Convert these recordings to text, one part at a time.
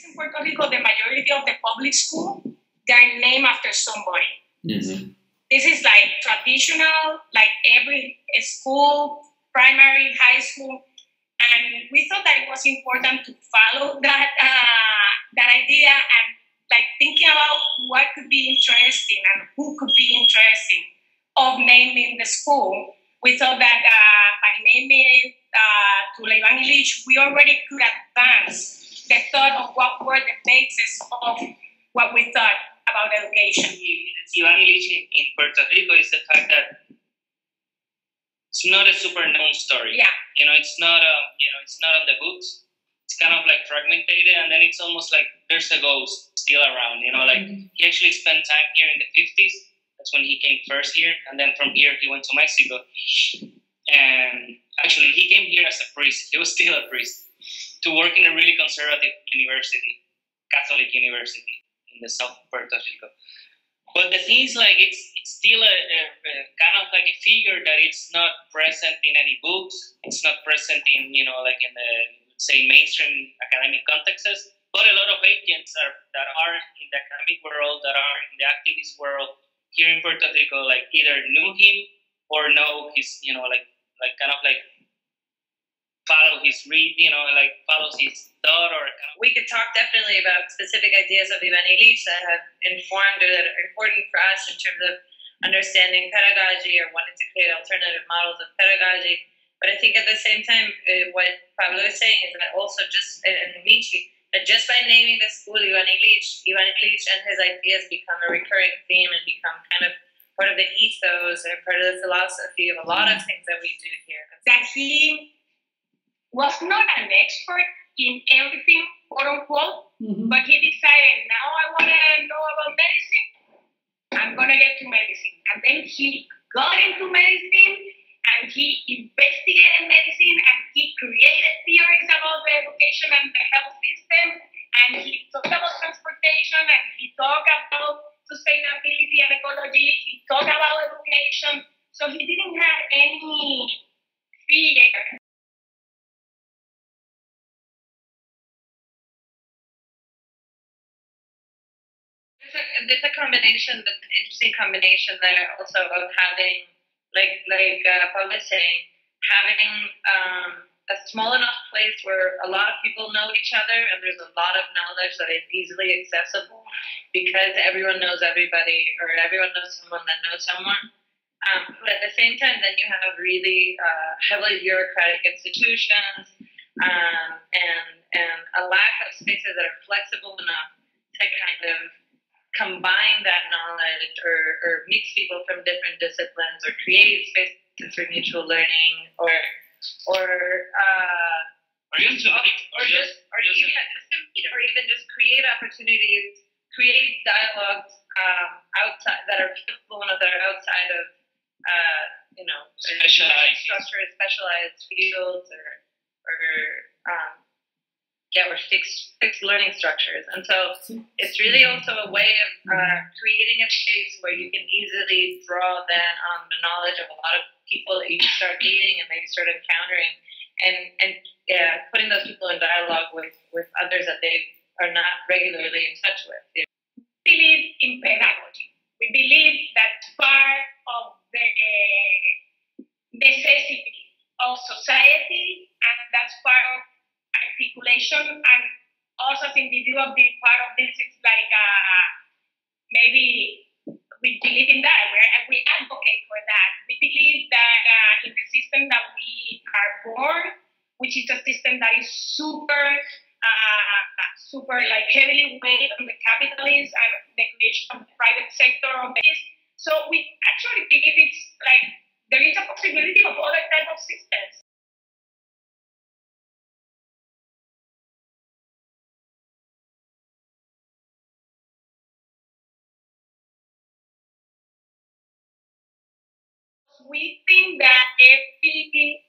In Puerto Rico, the majority of the public school, they're named after somebody. Mm-hmm. This is like traditional, like every school, primary, high school, and we thought that it was important to follow that that idea and like thinking about what could be interesting and who could be interesting of naming the school. We thought that by naming to Ivan Illich, we already could advance the thought of what were the basis of what we thought about education. Ivan Illich in Puerto Rico is the fact that it's not a super known story. Yeah. It's not it's not on the books. It's kind of like fragmented, and then it's almost like there's a ghost still around. Like he actually spent time here in the 50s. That's when he came first here, and then from here he went to Mexico. And actually, he came here as a priest. He was still a priest to work in a really conservative university, Catholic university in the south of Puerto Rico. But the thing is, like, it's still a kind of like a figure that it's not present in any books. It's not present in, like in the, say, mainstream academic contexts. But a lot of agents that are in the academic world, that are in the activist world here in Puerto Rico, like either knew him or know his, like kind of like follow his follows his thought or kind of. We could talk definitely about specific ideas of Ivan Illich that have informed or that are important for us in terms of understanding pedagogy or wanting to create alternative models of pedagogy. But I think at the same time, what Pablo is saying is that also and Michi, that just by naming the school Ivan Illich and his ideas become a recurring theme and become kind of part of the ethos and part of the philosophy of a lot of things that we do here. That he was not an expert in everything, quote unquote, but he decided, now I want to know about medicine. I'm going to get to medicine. And then he got into medicine and he investigated medicine and he created theories about the education and the health system. And he talked about transportation and he talked about sustainability and ecology. He talked about education. So he didn't have any fear. There's a combination, an interesting combination there also of having, like Pablo is saying, having a small enough place where a lot of people know each other and there's a lot of knowledge that is easily accessible because everyone knows everybody or everyone knows someone that knows someone. But at the same time, then you have really heavily bureaucratic institutions and a lack of spaces that are flexible enough to kind of combine that knowledge or mix people from different disciplines or create spaces for mutual learning or even to compete or even just create opportunities, create dialogues outside that are flexible and that are outside of specialized fields or fixed learning structures. And so it's really also a way of creating a space where you can easily draw then on the knowledge of a lot of people that you start meeting and maybe start encountering and putting those people in dialogue with others that they are not regularly in touch with. We believe in pedagogy. We believe that's part of the necessity of society and that's part of articulation, and also the individual being part of this is like maybe we believe in that, we advocate for that. We believe that in the system that we are born, which is a system that is super like heavily weighted on the capitalists and the creation of the private sector of this. So we actually believe it's like there is a possibility of other type of systems. We think that every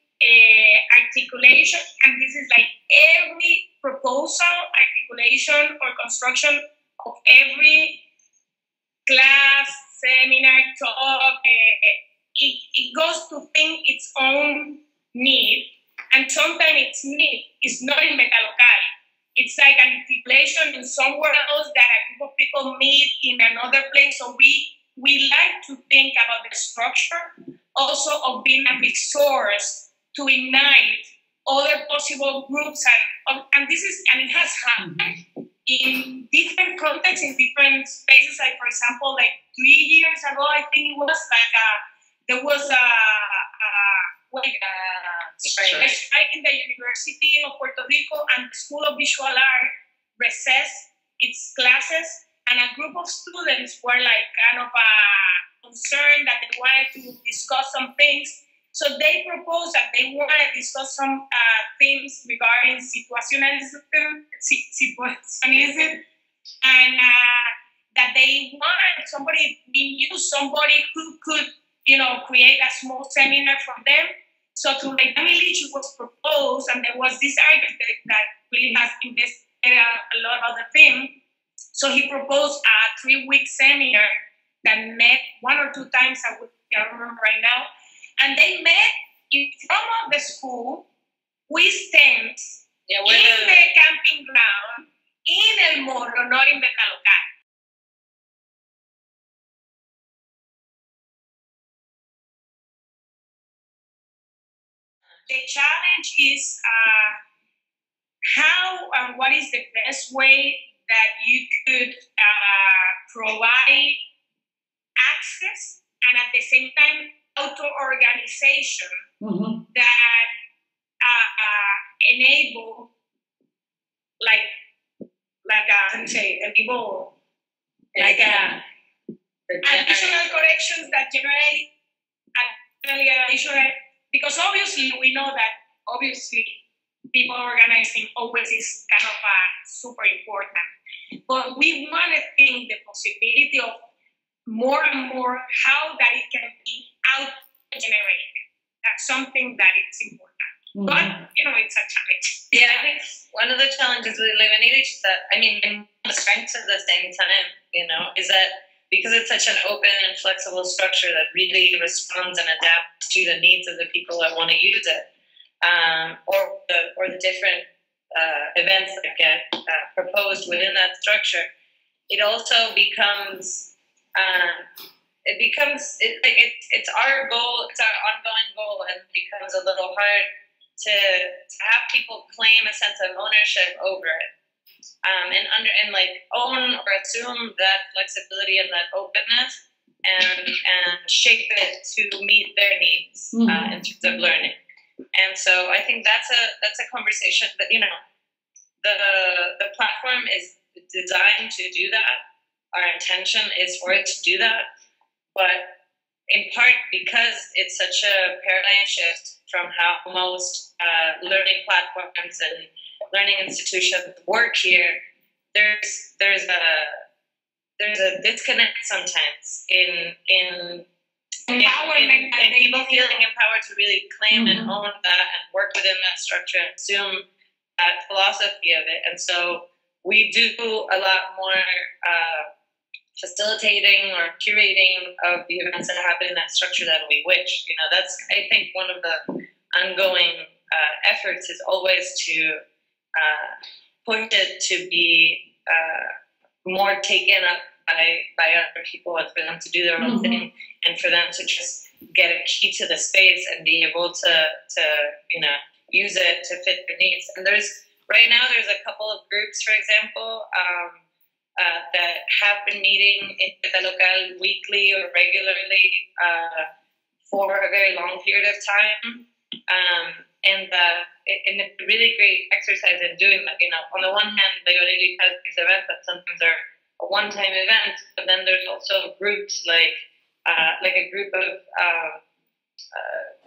articulation, and this is like every proposal, articulation, or construction of every class, seminar, talk, it goes to think its own need, and sometimes its need is not in meta local. it's like an infiltration in somewhere else that a group of people meet in another place. So we like to think about the structure also of being a resource to ignite other possible groups, and it has happened in different contexts, in different spaces. Like, for example, like 3 years ago, I think it was like there was a strike in the University of Puerto Rico, and the School of Visual Art recessed its classes, and a group of students were like kind of concerned that they wanted to discuss some things. So they proposed that they want to discuss some things regarding situationism, and that they wanted somebody who could, create a small seminar for them. So to Ivan Illich, it was proposed, and there was this architect that really has investigated a lot about the theme. So he proposed a 3-week seminar that met 1 or 2 times, I can't remember right now. And they met in front of the school with tents in the camping ground, in El Morro, not in Betalocal. The challenge is how and what is the best way that you could provide access and at the same time auto-organization that enable additional corrections that generate additional, because obviously we know that people organizing always is kind of super important, but we want to think the possibility of more and more how that it can be out-generated. That's something that it's important. But, it's a challenge. Yeah, I think one of the challenges with Ivan Illich is that, the strengths at the same time, is that because it's such an open and flexible structure that really responds and adapts to the needs of the people that want to use it, or the different events that get proposed within that structure, it also becomes it's our goal, it's our ongoing goal, and it becomes a little hard to have people claim a sense of ownership over it, and own or assume that flexibility and that openness, and shape it to meet their needs in terms of learning. And so I think that's a conversation that the platform is designed to do that. Our intention is for it to do that, but in part because it's such a paradigm shift from how most learning platforms and learning institutions work here, there's a disconnect sometimes in people feeling empowered to really claim and own that and work within that structure and assume that philosophy of it. And so we do a lot more facilitating or curating of the events that happen in that structure than we wish. That's, I think, one of the ongoing efforts is always to push it to be more taken up by other people, and for them to do their own thing, and for them to just get a key to the space and be able to use it to fit their needs. And right now there's a couple of groups, for example, that have been meeting in Betalocal weekly or regularly for a very long period of time. And it's a really great exercise in doing that. On the one hand, the Ivan Illich has these events that sometimes are a one-time event, but then there's also groups like a group of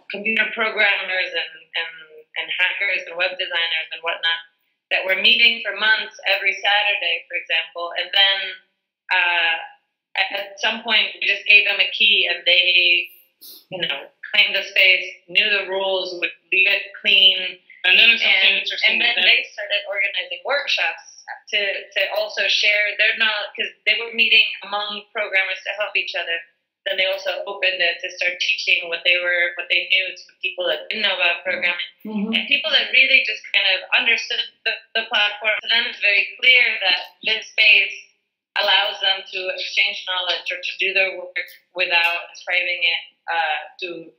computer programmers and hackers and web designers and whatnot that were meeting for months every Saturday, for example, and then at some point we just gave them a key and they, claimed the space, knew the rules, would leave it clean, and then they started organizing workshops to also share their knowledge, because they were meeting among programmers to help each other, then they also opened it to start teaching what they knew to people that didn't know about programming. And people that really just kind of understood the platform. To them, it's very clear that this space allows them to exchange knowledge or to do their work without ascribing it to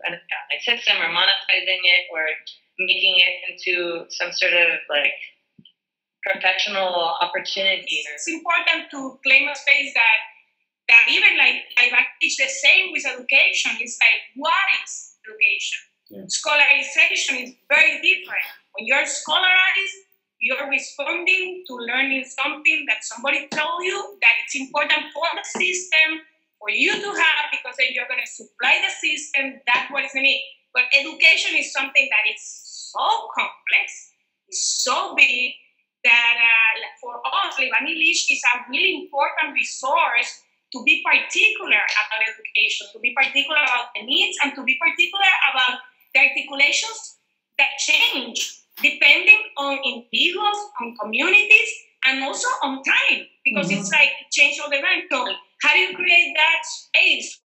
an economic system or monetizing it or making it into some sort of like professional opportunity. It's important to claim a space that even like I teach the same with education. It's like, what is education? Yeah. Scholarization is very different. When you're scholarized, you're responding to learning something that somebody told you that it's important for the system, for you to have, because then you're going to supply the system. That's what is needed. But education is something that is so complex, it's so big, that for us, Ivan Illich is a really important resource to be particular about education, to be particular about the needs, and to be particular about the articulations that change depending on individuals, on communities, and also on time, because it's like change all the time. So how do you create that space